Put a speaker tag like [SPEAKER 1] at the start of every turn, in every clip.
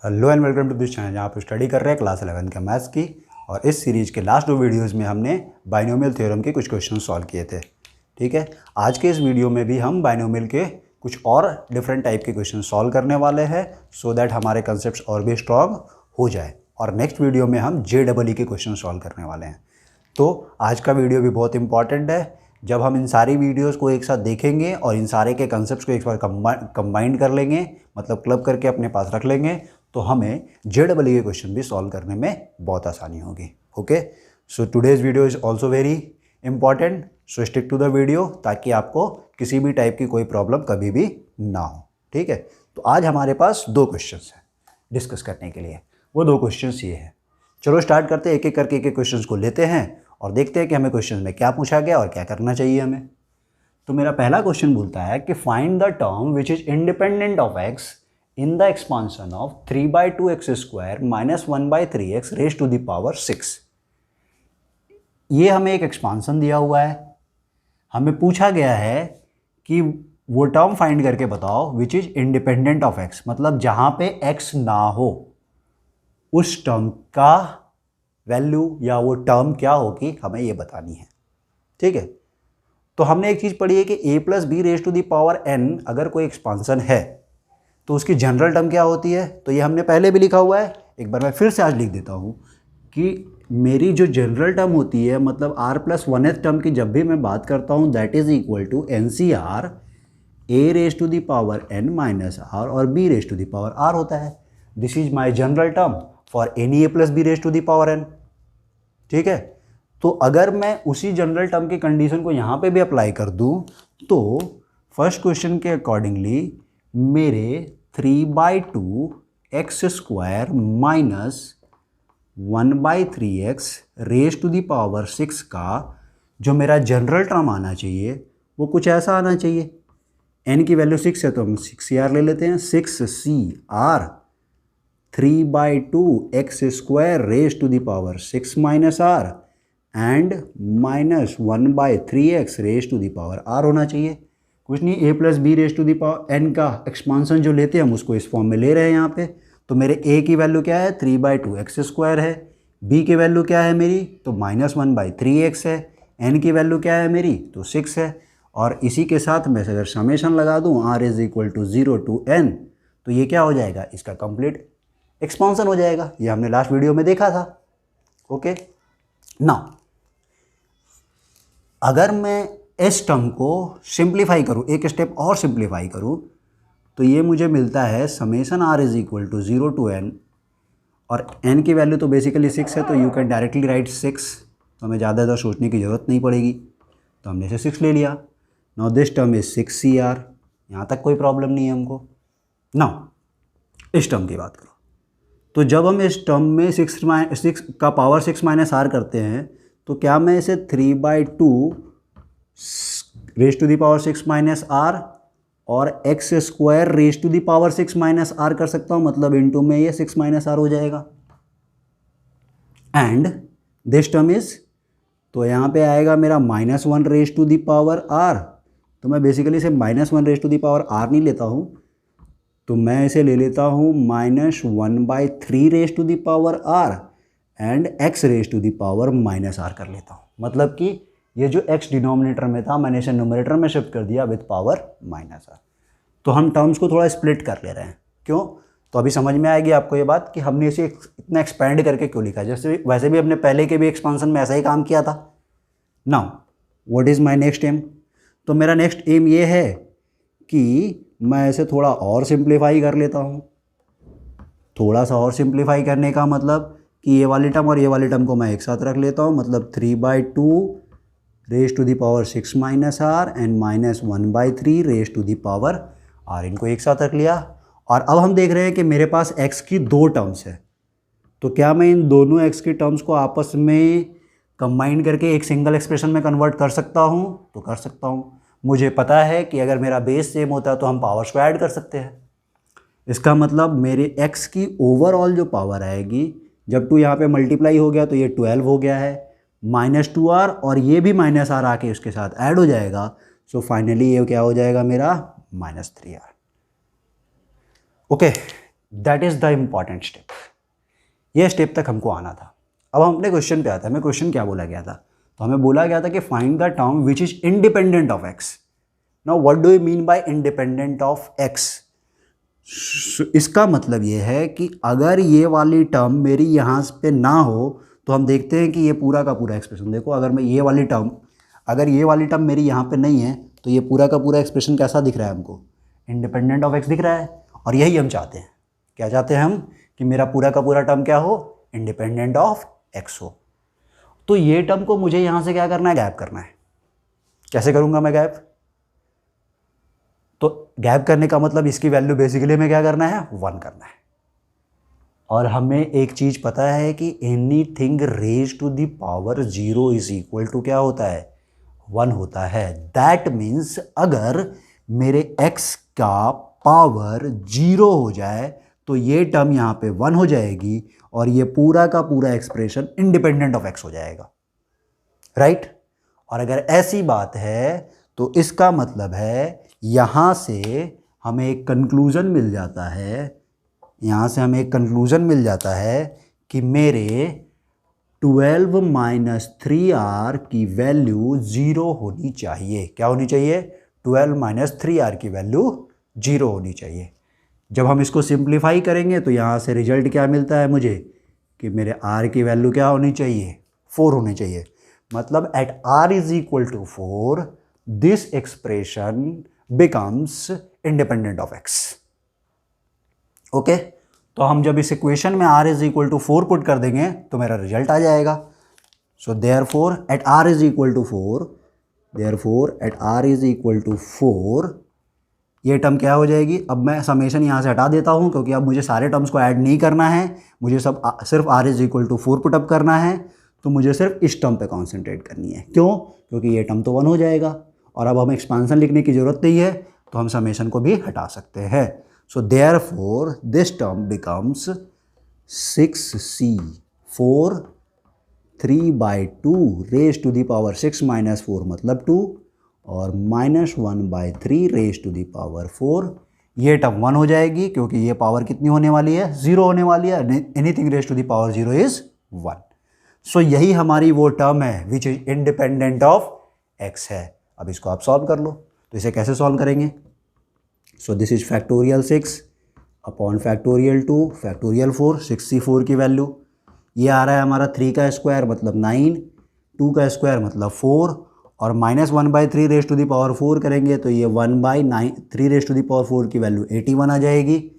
[SPEAKER 1] Hello and welcome to this channel जहाँ आप study कर रहे हैं क्लास 11 के मैथ्स की। और इस सीरीज के लास्ट 2 वीडियोस में हमने बाइनोमियल थ्योरम के कुछ क्वेश्चन सॉल्व किए थे। ठीक है, आज के इस वीडियो में भी हम बाइनोमियल के कुछ और डिफरेंट टाइप के क्वेश्चन सॉल्व करने वाले हैं सो दैट हमारे कंसेप्ट और भी स्ट्रॉन्ग हो जाए। और नेक्स्ट वीडियो में हम JEE के क्वेश्चन सॉल्व करने वाले हैं। तो आज का वीडियो भी बहुत इंपॉर्टेंट है। जब हम इन सारी वीडियोस को एक साथ देखेंगे और इन सारे के कंसेप्ट्स को एक बार कंबाइन कर लेंगे, मतलब क्लब करके अपने पास रख लेंगे, तो हमें JEE के क्वेश्चन भी सॉल्व करने में बहुत आसानी होगी। Okay, so today's video is also very important, so stick to the video ताकि आपको किसी भी टाइप की कोई प्रॉब्लम कभी भी ना हो। ठीक है, तो आज हमारे पास 2 क्वेश्चंस हैं डिस्कस करने के लिए। वो 2 क्वेश्चंस ये हैं। चलो स्टार्ट करते हैं, एक एक करके एक एक क्वेश्चंस को लेते हैं और देखते हैं कि हमें क्वेश्चन में क्या पूछा गया और क्या करना चाहिए हमें। तो मेरा पहला क्वेश्चन बोलता है कि find the term which is independent of x in the expansion of 3/2x² minus 1/3x raise to the power 6। ये हमें एक एक्सपांशन दिया हुआ है, हमें पूछा गया है कि वो टर्म फाइंड करके बताओ विच इज इंडिपेंडेंट ऑफ x, मतलब जहां पे x ना हो उस टर्म का वैल्यू या वो टर्म क्या होगी हमें ये बतानी है। ठीक है, तो हमने एक चीज़ पढ़ी है कि a plus B raise to the power n अगर कोई एक्सपांसन है तो उसकी जनरल टर्म क्या होती है। तो ये हमने पहले भी लिखा हुआ है, एक बार मैं फिर से आज लिख देता हूँ कि मेरी जो जनरल टर्म होती है, मतलब r प्लस 1th टर्म की जब भी मैं बात करता हूँ that is equal to NCR a raise to the power n minus r और b raise to the power r होता है। This is my general term for any a plus B raise to the power n। ठीक है, तो अगर मैं उसी general term की कंडीशन को यहाँ पे भी अप्लाई कर दूँ तो फर्स्ट क्वेश्चन के अकॉर्डिंगली मेरे 3/2x² minus 1/3x raise to the power 6 का जो मेरा जनरल टर्म आना चाहिए वो कुछ ऐसा आना चाहिए। n की वैल्यू 6 है तो हम 6CR ले लेते हैं। 6CR 3/2x² raise to the power 6 minus r and minus 1/3x raise to the power r होना चाहिए। कुछ नहीं, a plus B raise to the power n का एक्सपांसन जो लेते हैं हम उसको इस फॉर्म में ले रहे हैं यहाँ पे। तो मेरे a की वैल्यू क्या है 3/2x² है, b की वैल्यू क्या है मेरी तो माइनस 1/3x है, n की वैल्यू क्या है मेरी तो 6 है। और इसी के साथ मैं अगर समेशन लगा दूँ r is equal to 0 to n तो ये क्या हो जाएगा, इसका कंप्लीट एक्सपांसन हो जाएगा। ये हमने लास्ट वीडियो में देखा था। ओके, नाउ अगर मैं इस टर्म को सिंप्लीफाई करूँ, एक स्टेप और सिंप्लीफाई करूँ, तो ये मुझे मिलता है summation r is equal to 0 to n और n की वैल्यू तो बेसिकली 6 है तो यू कैन डायरेक्टली राइट 6, तो हमें ज़्यादा सोचने की ज़रूरत नहीं पड़ेगी। तो हमने इसे 6 ले लिया। Now this term is 6CR, यहाँ तक कोई प्रॉब्लम नहीं है हमको। नाउ इस टर्म की बात करो, तो जब हम इस टर्म में 6 का पावर 6 माइनस r करते हैं तो क्या मैं इसे 3/2 raise to the power 6 minus r और x² raise to the power 6 minus r कर सकता हूँ, मतलब इनटू में ये 6 माइनस r हो जाएगा। एंड दिस टर्म इज, तो यहाँ पे आएगा मेरा -1 raise to the power r, तो मैं बेसिकली इसे -1 raise to the power r नहीं लेता हूँ, तो मैं इसे ले लेता हूँ -1/3 raise to the power r and x raise to the power -r कर लेता हूँ। मतलब कि ये जो x डिनोमिनेटर में था मैंने इसे न्यूमरेटर में शिफ्ट कर दिया विद पावर -r। तो हम टर्म्स को थोड़ा स्प्लिट कर ले रहे हैं। क्यों, तो अभी समझ में आएगी आपको ये बात कि हमने इसे इतना एक्सपेंड करके क्यों लिखा। जैसे वैसे भी हमने पहले के भी एक्सपांसन में ऐसा ही काम किया था। Now what is my next aim, तो मेरा नेक्स्ट एम ये है कि मैं इसे थोड़ा और सिंप्लीफाई कर लेता हूँ। थोड़ा सा और सिंप्लीफाई करने का मतलब कि ये वाली टर्म और ये वाली टर्म को मैं एक साथ रख लेता हूँ, मतलब 3/2 raise to the power 6 minus r and minus 1/3 raise to the power r, इनको एक साथ रख लिया। और अब हम देख रहे हैं कि मेरे पास x की 2 टर्म्स है, तो क्या मैं इन दोनों x की टर्म्स को आपस में कंबाइन करके एक सिंगल एक्सप्रेशन में कन्वर्ट कर सकता हूँ, तो कर सकता हूँ। मुझे पता है कि अगर मेरा बेस सेम होता है तो हम पावर्स को ऐड कर सकते हैं। इसका मतलब मेरे x की ओवरऑल जो पावर आएगी, जब 2 यहाँ पे मल्टीप्लाई हो गया तो ये 12 हो गया है, -2r और ये भी -r आके उसके साथ ऐड हो जाएगा। सो फाइनली ये क्या हो जाएगा मेरा -3r। Okay, that is the important step. ये स्टेप तक हमको आना था। अब हम अपने क्वेश्चन पे आते हैं। हमें क्वेश्चन क्या बोला गया था? तो हमें बोला गया था कि find the term which is independent of x. Now what do you mean by independent of x? इसका मतलब ये है कि अगर ये वाली टर्म मेरी यहाँ पे ना हो तो हम देखते हैं कि ये पूरा का पूरा एक्सप्रेशन, देखो अगर मैं ये वाली टर्म, अगर ये वाली टर्म मेरी यहाँ पे नहीं है तो ये पूरा का पूरा एक्सप्रेशन कैसा दिख रहा है हमको? इंडिपेंडेंट ऑफ एक्स दिख रहा है। और यही हम चाहते हैं। क्या चाहते हैं हम? कि मेरा पूरा का पूरा टर्म क्या हो? इंडिपेंडेंट ऑफ एक्स हो। तो ये टर्म को मुझे यहाँ से क्या करना है? गैप करना है। कैसे करूँगा मैं गैप? तो गैप करने का मतलब इसकी वैल्यू बेसिकली हमें क्या करना है? 1 करना है। और हमें एक चीज़ पता है कि anything raise to the power 0 is equal to क्या होता है? 1 होता है। दैट मीन्स अगर मेरे x का पावर 0 हो जाए तो ये टर्म यहाँ पे 1 हो जाएगी और ये पूरा का पूरा एक्सप्रेशन इंडिपेंडेंट ऑफ x हो जाएगा, राइट? और अगर ऐसी बात है तो इसका मतलब है यहाँ से हमें एक कंक्लूजन मिल जाता है, यहाँ से हमें एक कंक्लूजन मिल जाता है कि मेरे 12 माइनस 3r की वैल्यू 0 होनी चाहिए। क्या होनी चाहिए? 12 माइनस 3r की वैल्यू 0 होनी चाहिए। जब हम इसको सिंप्लीफाई करेंगे तो यहाँ से रिजल्ट क्या मिलता है मुझे? कि मेरे r की वैल्यू क्या होनी चाहिए? 4 होनी चाहिए। मतलब at r is equal to 4 this expression becomes independent of x। Okay, तो हम जब इस इक्वेशन में r is equal to 4 put कर देंगे तो मेरा रिजल्ट आ जाएगा। So therefore at r is equal to 4, therefore at r is equal to 4 ये टर्म क्या हो जाएगी? अब मैं समेशन यहाँ से हटा देता हूँ क्योंकि अब मुझे सारे टर्म्स को ऐड नहीं करना है, मुझे सिर्फ r is equal to 4 put up करना है। तो मुझे सिर्फ इस टर्म पे कॉन्सेंट्रेट करनी है। क्यों? क्योंकि ये टर्म तो 1 हो जाएगा और अब हमें एक्सपांसन लिखने की ज़रूरत नहीं है तो हम समेशन को भी हटा सकते हैं। So therefore this term becomes 6c4 3/2 raise to the power 6 minus 4 मतलब 2 और -1/3 रेज टू द पावर 4। ये टर्म 1 हो जाएगी क्योंकि ये पावर कितनी होने वाली है? 0 होने वाली है। Anything raise to the power 0 is 1। सो यही हमारी वो टर्म है which is independent of x है। अब इसको आप सॉल्व कर लो। तो इसे कैसे सॉल्व करेंगे? सो this is factorial 6 upon factorial 2 factorial 4। 64 की वैल्यू ये आ रहा है हमारा 3 का स्क्वायर मतलब 9, 2 का स्क्वायर मतलब 4 और -1/3 रेज टू द पावर 4 करेंगे तो ये 1/3 रेज टू द पावर 4 की वैल्यू 81 आ जाएगी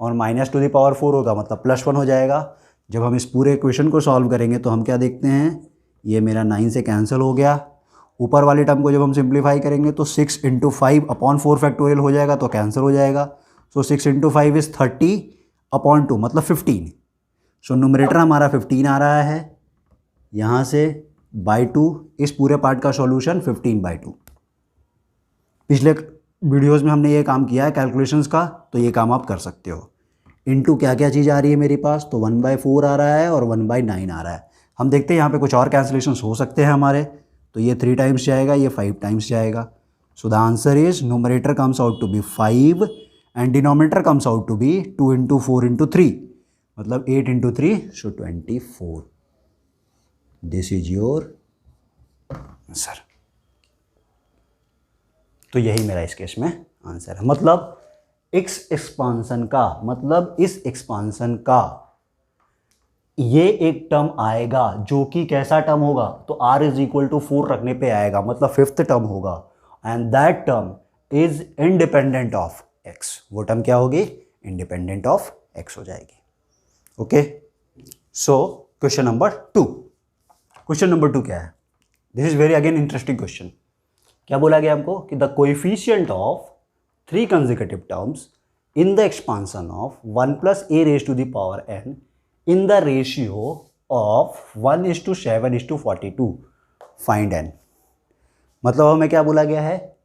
[SPEAKER 1] और माइनस टू द पावर 4 होगा मतलब +1 हो जाएगा। जब हम इस पूरे इक्वेशन को सॉल्व करेंगे तो हम क्या देखते हैं? ये मेरा 9 से कैंसिल हो गया। ऊपर वाली टर्म को जब हम सिंप्लीफाई करेंगे तो 6 × 5 अपॉन 4 फैक्टोरियल हो जाएगा तो कैंसिल हो जाएगा। सो 6 × 5 इज़ 30 अपॉन 2 मतलब 15। सो न्यूमरेटर हमारा 15 आ रहा है। यहाँ से बाई 2 इस पूरे पार्ट का सॉल्यूशन 15/2। पिछले वीडियोस में हमने ये काम किया है कैलकुलेशंस का, तो ये काम आप कर सकते हो। इनटू क्या क्या चीज़ आ रही है मेरे पास? तो 1/4 आ रहा है और 1/9 आ रहा है। हम देखते हैं यहाँ पे कुछ और कैंसिलेशंस हो सकते हैं हमारे। तो ये 3 टाइम्स जाएगा, ये 5 टाइम्स जाएगा। So the answer is numerator comes out to be 5 and denominator comes out to be 2 × 4 × 3 मतलब 8 × 3 सो 24। This is your answer. तो यही मेरा इस केस में आंसर है। मतलब इस एक्सपांसन का ये एक टर्म आएगा जो कि कैसा टर्म होगा? तो r इज इक्वल टू 4 रखने पे आएगा मतलब 5th टर्म होगा and that term is independent of x। वो टर्म क्या होगी? इंडिपेंडेंट ऑफ x हो जाएगी। Okay, so question number 2। Question number 2 क्या है? This is very again interesting question. क्या बोला गया हमको? कि the coefficient of 3 consecutive terms in the expansion of 1 + a raised to the power n in the ratio of 1:7:42 find n। मतलब हमें क्या बोला गया है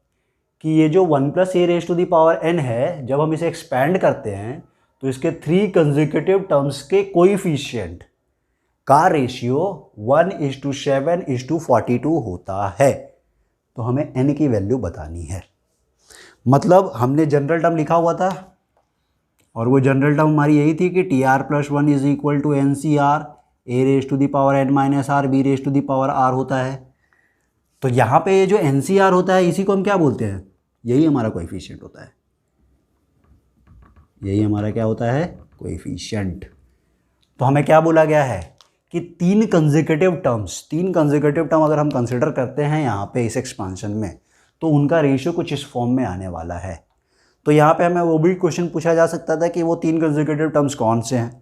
[SPEAKER 1] कि ये जो 1 + a raised to the power n है, जब हम इसे एक्सपैंड करते हैं तो इसके 3 consecutive टर्म्स के कोएफिशिएंट का रेशियो 1:7:42 होता है। तो हमें n की वैल्यू बतानी है। मतलब हमने जनरल टर्म लिखा हुआ था और वो जनरल टर्म हमारी यही थी कि T R plus one is equal to N C R A raise to the power N minus R B raise to the power R होता है। तो यहाँ पे ये जो एन सी आर होता है इसी को हम क्या बोलते हैं, यही हमारा कोएफिशिएंट होता है, यही हमारा क्या होता है, कोएफिशिएंट। तो हमें क्या बोला गया है कि तीन कंसेक्यूटिव टर्म अगर हम कंसिडर करते हैं यहाँ पे इस एक्सपांशन में, तो उनका रेशियो कुछ इस फॉर्म में आने वाला है। तो यहाँ पे हमें वो भी क्वेश्चन पूछा जा सकता था कि वो तीन कंसेक्यूटिव टर्म्स कौन से हैं,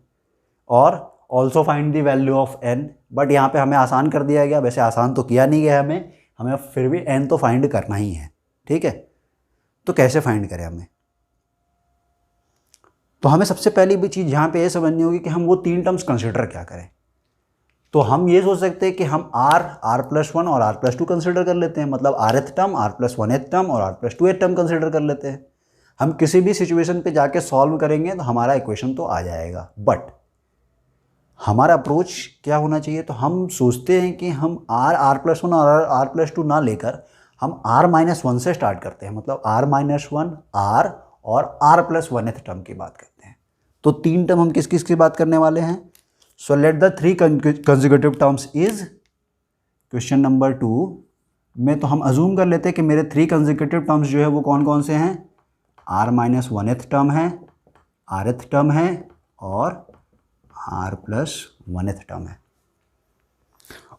[SPEAKER 1] और also find the value of n, but यहाँ पे हमें आसान कर दिया गया। वैसे आसान तो किया नहीं गया हमें फिर भी n तो फाइंड करना ही है, ठीक है। तो कैसे फाइंड करें हमें, तो हमें सबसे पहली भी चीज़ यहाँ पे ये समझनी होगी कि हम वो तीन टर्म्स कंसिडर क्या करें। तो हम ये सोच सकते हैं कि हम r प्लस वन और r प्लस टू कंसिडर कर लेते हैं, मतलब rth term, r plus one th term और r plus two th term consider कर लेते हैं। हम किसी भी सिचुएशन पे जाके सॉल्व करेंगे तो हमारा इक्वेशन तो आ जाएगा, बट हमारा अप्रोच क्या होना चाहिए, तो हम सोचते हैं कि हम r प्लस वन और r प्लस टू ना लेकर हम r माइनस वन से स्टार्ट करते हैं, मतलब r माइनस वन r और r plus one th term की बात करते हैं। तो तीन टर्म हम किस किस की बात करने वाले हैं, so let the three consecutive terms is, question number 2 में तो हम अजूम कर लेते हैं कि मेरे थ्री कंसेक्यूटिव टर्म्स जो है वो कौन कौन से हैं, r minus one th term है, r एथ टर्म है और r plus one th term है।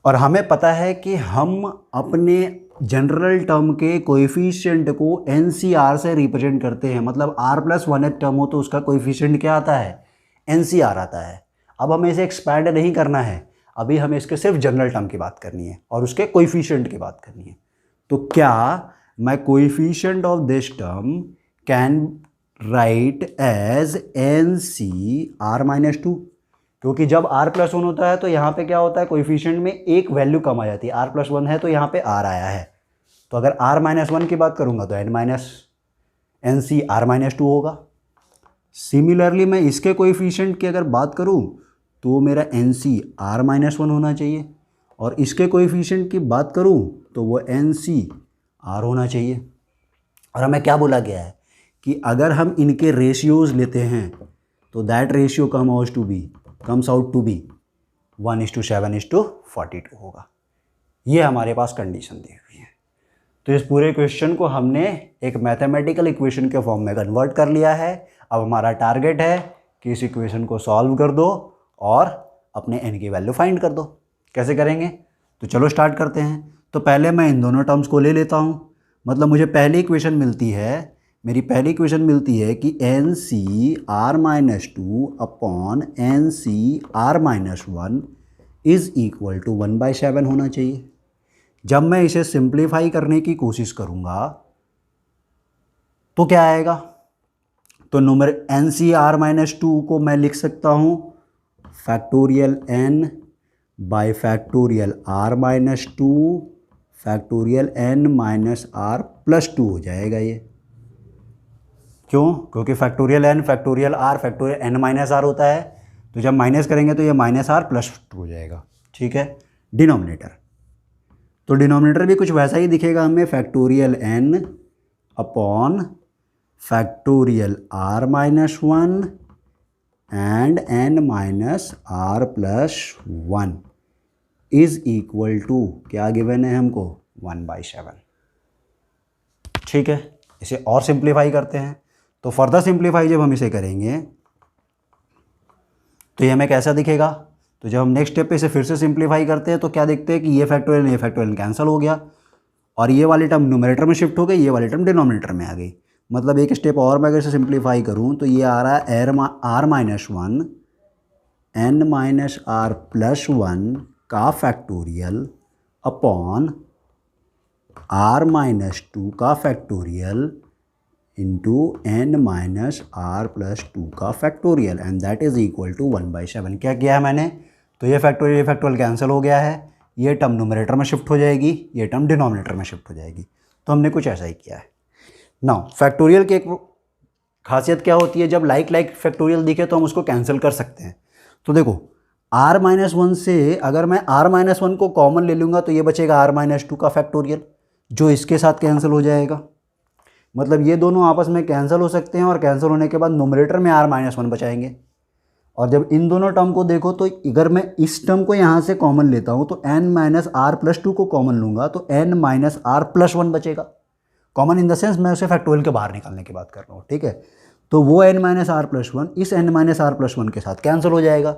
[SPEAKER 1] और हमें पता है कि हम अपने जनरल टर्म के कोएफिशिएंट को NCR से रिप्रेजेंट करते हैं, मतलब r plus one th term हो तो उसका कोएफिशिएंट क्या आता है, NCR आता है। अब हमें इसे एक्सपैंड नहीं करना है, अभी हमें इसके सिर्फ जनरल टर्म की बात करनी है और उसके कोएफिशिएंट की बात करनी है। तो क्या मैं coefficient of this term can write as NCR minus two, क्योंकि जब r प्लस वन होता है तो यहाँ पे क्या होता है, कोएफिशिएंट में एक वैल्यू कम आ जाती है, r प्लस वन है तो यहाँ पे r आया है, तो अगर r माइनस वन की बात करूँगा तो n minus NCR minus to होगा। सिमिलरली मैं इसके कोएफिशिएंट की अगर बात करूँ तो मेरा NCR माइनस वन होना चाहिए, और इसके कोएफिशिएंट की बात करूँ तो वो NCR होना चाहिए। और हमें क्या बोला गया है कि अगर हम इनके रेशियोज़ लेते हैं तो that ratio comes out to be 1:7:42 होगा। ये हमारे पास कंडीशन दी हुई है। तो इस पूरे क्वेश्चन को हमने एक मैथमेटिकल इक्वेशन के फॉर्म में कन्वर्ट कर लिया है। अब हमारा टारगेट है कि इस इक्वेशन को सॉल्व कर दो और अपने n की वैल्यू फाइंड कर दो। कैसे करेंगे, तो चलो स्टार्ट करते हैं। तो पहले मैं इन दोनों टर्म्स को ले लेता हूँ, मतलब मुझे पहली इक्वेशन मिलती है, मेरी पहली इक्वेशन मिलती है कि NCR minus two upon NCR minus one is equal to 1/7 होना चाहिए। जब मैं इसे सिंप्लीफाई करने की कोशिश करूँगा तो क्या आएगा, तो नंबर NCR माइनस टू को मैं लिख सकता हूँ factorial n by factorial r minus two factorial n minus r plus to हो जाएगा ये। क्यों, क्योंकि factorial n factorial r factorial n minus r होता है, तो जब माइनस करेंगे तो ये माइनस r प्लस टू हो जाएगा, ठीक है। डिनोमिनेटर, तो डिनोमिनेटर भी कुछ वैसा ही दिखेगा हमें, factorial n upon factorial r minus one and n minus r plus one is equal to क्या गिवन है हमको, 1/7, ठीक है। इसे और सिंप्लीफाई करते हैं, तो फर्दर सिंप्लीफाई जब हम इसे करेंगे तो ये हमें कैसा दिखेगा, तो जब हम नेक्स्ट स्टेप पे इसे फिर से सिंप्लीफाई करते हैं तो क्या देखते हैं कि ये फैक्टोरियल कैंसिल हो गया और ये वाली टर्म न्यूमरेटर में शिफ्ट हो गई, ये वाली टर्म डिनोमिनेटर में आ गई। मतलब एक स्टेप और मैं अगर इसे सिंप्लीफाई करूँ तो ये आ रहा है r minus one n minus r plus one का factorial upon r minus two का factorial into n minus r plus two का factorial and that is equal to 1/7। क्या किया है मैंने, तो ये फैक्टोरियल कैंसिल हो गया है, ये टर्म न्यूमरेटर में शिफ्ट हो जाएगी, ये टर्म डिनोमिनेटर में शिफ्ट हो जाएगी। तो हमने कुछ ऐसा ही किया है। नाउ फैक्टोरियल की एक खासियत क्या होती है, जब लाइक फैक्टोरियल दिखे तो हम उसको कैंसिल कर सकते हैं। तो देखो r माइनस वन से अगर मैं r माइनस वन को कॉमन ले लूँगा तो ये बचेगा r माइनस टू का फैक्टोरियल, जो इसके साथ कैंसिल हो जाएगा। मतलब ये दोनों आपस में कैंसिल हो सकते हैं और कैंसिल होने के बाद नोमरेटर में r-1 बचाएंगे। और जब इन दोनों टर्म को देखो तो अगर मैं इस टर्म को यहाँ से कॉमन लेता हूँ तो n-r+2 को कॉमन लूँगा तो n-r+1 बचेगा। कॉमन इन द सेंस मैं उसे फैक्टोरियल के बाहर निकालने की बात कर रहा हूँ, ठीक है। तो वो n-r+1 इस n-r+1 के साथ कैंसिल हो जाएगा।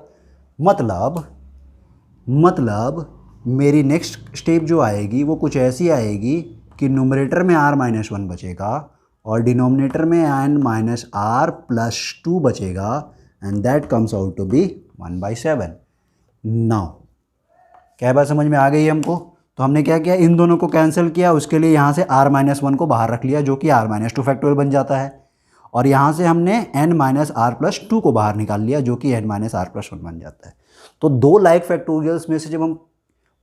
[SPEAKER 1] मतलब मेरी नेक्स्ट स्टेप जो आएगी वो कुछ ऐसी आएगी कि न्यूमरेटर में r-1 बचेगा और डिनोमिनेटर में n-r+2 बचेगा and that comes out to be 1/7। Now क्या बात समझ में आ गई हमको? तो हमने क्या किया, इन दोनों को कैंसिल किया, उसके लिए यहाँ से r-1 को बाहर रख लिया जो कि r-2 फैक्टोरियल बन जाता है, और यहाँ से हमने n-r+2 को बाहर निकाल लिया जो कि n-r+1 बन जाता है। तो दो लाइक फैक्टोरियल्स में से जब हम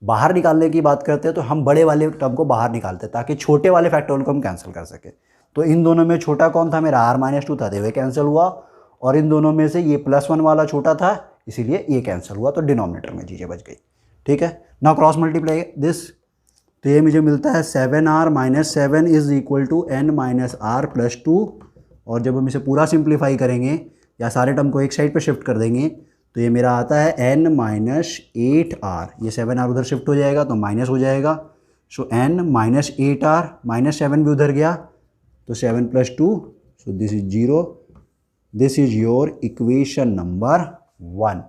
[SPEAKER 1] बाहर निकालने की बात करते हैं तो हम बड़े वाले टर्म को बाहर निकालते हैं ताकि छोटे वाले फैक्टोरियल को हम कैंसिल कर सके। तो इन दोनों में छोटा कौन था, मेरा r-2 था, तो ये कैंसिल हुआ, और इन दोनों में से ये +1 वाला छोटा था इसीलिए ये कैंसिल हुआ, तो डिनोमिनेटर में चीज़ें बच गई, ठीक है। नाउ क्रॉस मल्टीप्लाई दिस, तो ये मुझे मिलता है 7r-7 is equal to n-r+2, और जब हम इसे पूरा सिंप्लीफाई करेंगे या सारे टर्म को एक साइड पे शिफ्ट कर देंगे तो ये मेरा आता है n-8r, ये 7r उधर शिफ्ट हो जाएगा तो माइनस हो जाएगा, सो n-8r, -7 भी उधर गया तो 7 + 2, सो this is 0। This is your equation number 1।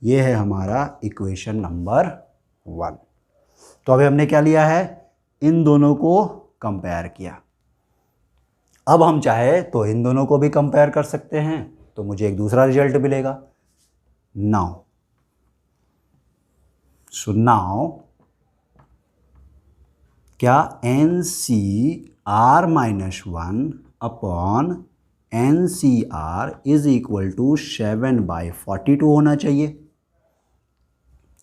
[SPEAKER 1] ये है हमारा इक्वेशन नंबर 1। तो अभी हमने क्या लिया है, इन दोनों को कंपेयर किया। अब हम चाहे तो इन दोनों को भी कंपेयर कर सकते हैं तो मुझे एक दूसरा रिजल्ट मिलेगा। नाउ क्या NCr-1 upon NCr is equal to 7/42 होना चाहिए,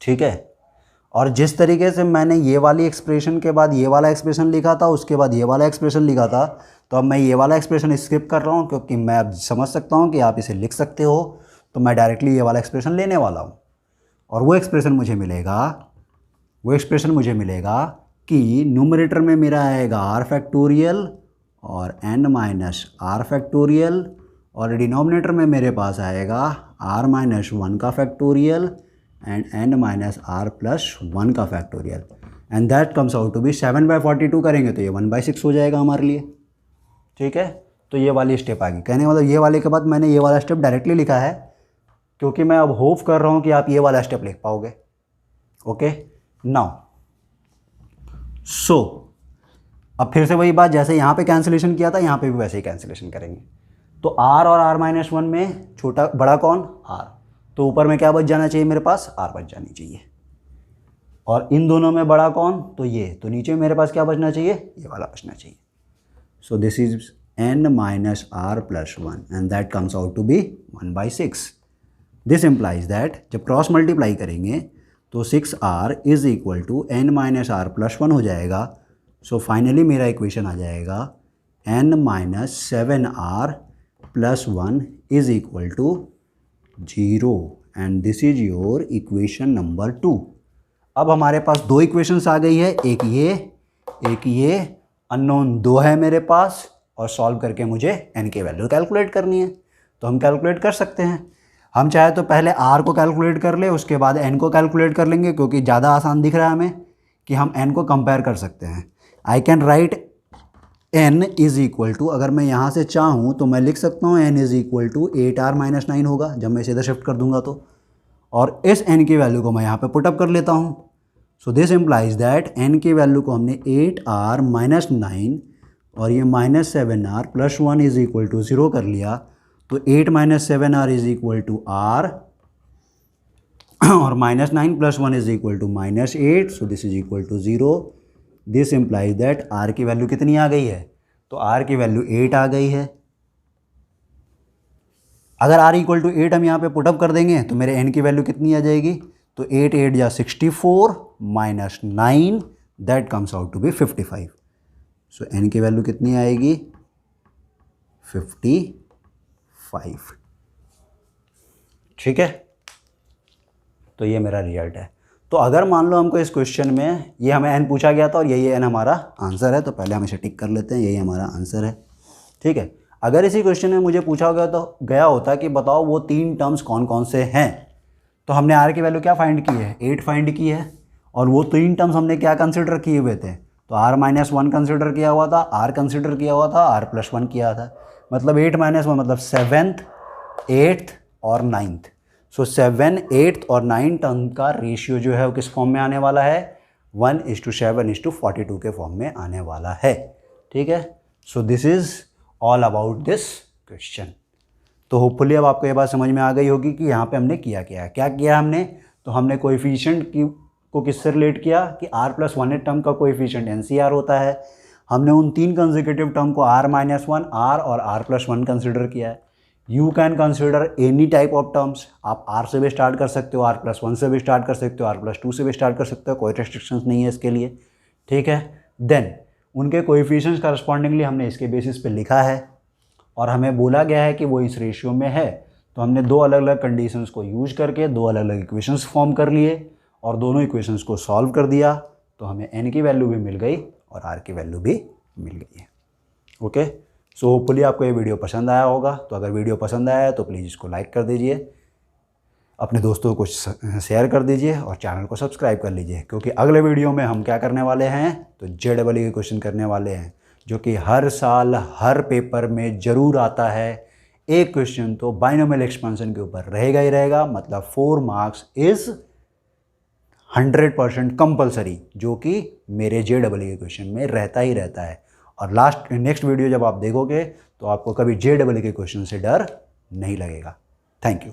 [SPEAKER 1] ठीक है। और जिस तरीके से मैंने ये वाली एक्सप्रेशन के बाद ये वाला एक्सप्रेशन लिखा था, उसके बाद ये वाला एक्सप्रेशन लिखा था, तो अब मैं ये वाला एक्सप्रेशन स्किप कर रहा हूँ क्योंकि मैं अब समझ सकता हूँ कि आप इसे लिख सकते हो, तो मैं डायरेक्टली ये वाला एक्सप्रेशन लेने वाला हूँ। और वो एक्सप्रेशन मुझे मिलेगा कि न्यूमरेटर में मेरा आएगा r फैक्टोरियल और n-r फैक्टोरियल, और डिनोमिनेटर में मेरे पास आएगा r-1 का फैक्टोरियल एंड n-r+1 का factorial, and that comes out to be 7/42 करेंगे तो ये 1/6 हो जाएगा हमारे लिए, ठीक है। तो ये वाली स्टेप आ गई, कहने मतलब ये वाले के बाद मैंने ये वाला स्टेप डायरेक्टली लिखा है क्योंकि मैं अब होप कर रहा हूँ कि आप ये वाला स्टेप लिख पाओगे। ओके, नाउ सो अब फिर से वही बात, जैसे यहाँ पे कैंसिलेशन किया था यहाँ पे भी वैसे ही कैंसिलेशन करेंगे। तो r और r-1 में छोटा बड़ा कौन, r, तो ऊपर में क्या बच जाना चाहिए, मेरे पास r बच जानी चाहिए। और इन दोनों में बड़ा कौन, तो ये, तो नीचे में मेरे पास क्या बचना चाहिए, ये वाला बचना चाहिए। So this is n-r+1 and that comes out to be 1/6। This implies that जब क्रॉस मल्टीप्लाई करेंगे तो 6r is equal to n-r+1 हो जाएगा। सो फाइनली मेरा इक्वेशन आ जाएगा n-7r+1 is equal to 0, and this is your equation number 2। अब हमारे पास दो इक्वेशंस आ गई है, एक ये अननोन 2 है मेरे पास, और सॉल्व करके मुझे n की वैल्यू कैलकुलेट करनी है। तो हम कैलकुलेट कर सकते हैं, हम चाहे तो पहले r को कैलकुलेट कर ले, उसके बाद n को कैलकुलेट कर लेंगे क्योंकि ज़्यादा आसान दिख रहा है हमें कि हम n को कंपेयर कर सकते हैं। I can write n is equal to, अगर मैं यहाँ से चाहूँ तो मैं लिख सकता हूँ n is equal to 8r-9 होगा जब मैं इसे इधर शिफ्ट कर दूंगा तो, और इस n की वैल्यू को मैं यहाँ पे पुटअप कर लेता हूँ। So this implies that n की वैल्यू को हमने 8r-9 और ये -7r+1 इज इक्वल टू 0 कर लिया, तो 8 - 7r is equal to r, और -9+1 is equal to -8, so this is equal to 0। This implies that r की वैल्यू कितनी आ गई है, तो r की वैल्यू 8 आ गई है। अगर r इक्वल टू 8 हम यहाँ पे पुटअप कर देंगे तो मेरे n की वैल्यू कितनी आ जाएगी, तो 8 8 या 64 -9 that comes out to be 55। So n की वैल्यू कितनी आएगी, 55, ठीक है। तो ये मेरा रिजल्ट है। तो तो अगर मान लो हमको इस क्वेश्चन में ये हमें n पूछा गया था और यही n हमारा आंसर है, तो पहले हम इसे टिक कर लेते हैं, यही हमारा आंसर है। ठीक है, अगर इसी क्वेश्चन में मुझे पूछा गया होता कि बताओ वो 3 टर्म्स कौन कौन से हैं, तो हमने r की वैल्यू क्या फाइंड की है, 8 फाइंड की है, और वो 3 टर्म्स हमने क्या कंसिडर किए हुए थे, तो r-1 कंसिडर किया हुआ था, r कंसिडर किया हुआ था, r+1 किया था, मतलब 8-1 मतलब 7th 8th और 9th। सो 7, 8 और 9 टर्म का रेशियो जो है वो किस फॉर्म में आने वाला है, 1:7:42 के फॉर्म में आने वाला है। ठीक है, सो this is all about this question. तो होपफुली अब आपको ये बात समझ में आ गई होगी कि यहाँ पे हमने क्या किया हमने, तो हमने कोएफिशिएंट को किससे रिलेट किया कि r+1 टर्म का कोएफिशिएंट NCR होता है। हमने उन 3 कंसेक्यूटिव टर्म को r-1, r और r+1 कंसिडर किया है। You can consider any type of terms, आप r से भी स्टार्ट कर सकते हो, r+1 से भी स्टार्ट कर सकते हो, r+2 से भी स्टार्ट कर सकते हो, कोई रेस्ट्रिक्शंस नहीं है इसके लिए। ठीक है, देन उनके कोएफिशिएंट्स करस्पॉन्डिंगली हमने इसके बेसिस पे लिखा है और हमें बोला गया है कि वो इस रेशियो में है, तो हमने 2 अलग अलग कंडीशंस को यूज करके 2 अलग अलग इक्वेशंस फॉर्म कर लिए और दोनों इक्वेशंस को सॉल्व कर दिया, तो हमें n की वैल्यू भी मिल गई और r की वैल्यू भी मिल गई है। ओके, सो होपफुली आपको ये वीडियो पसंद आया होगा। तो अगर वीडियो पसंद आया है तो प्लीज़ इसको लाइक कर दीजिए, अपने दोस्तों को शेयर कर दीजिए और चैनल को सब्सक्राइब कर लीजिए, क्योंकि अगले वीडियो में हम क्या करने वाले हैं, तो JEE के क्वेश्चन करने वाले हैं, जो कि हर साल हर पेपर में ज़रूर आता है। एक क्वेश्चन तो बाइनोमियल एक्सपेंशन के ऊपर रहेगा ही रहेगा, मतलब 4 मार्क्स इज़ 100% कंपलसरी, जो कि मेरे JEE के क्वेश्चन में रहता ही रहता है। और नेक्स्ट वीडियो जब आप देखोगे तो आपको कभी JEE के क्वेश्चन से डर नहीं लगेगा। Thank you.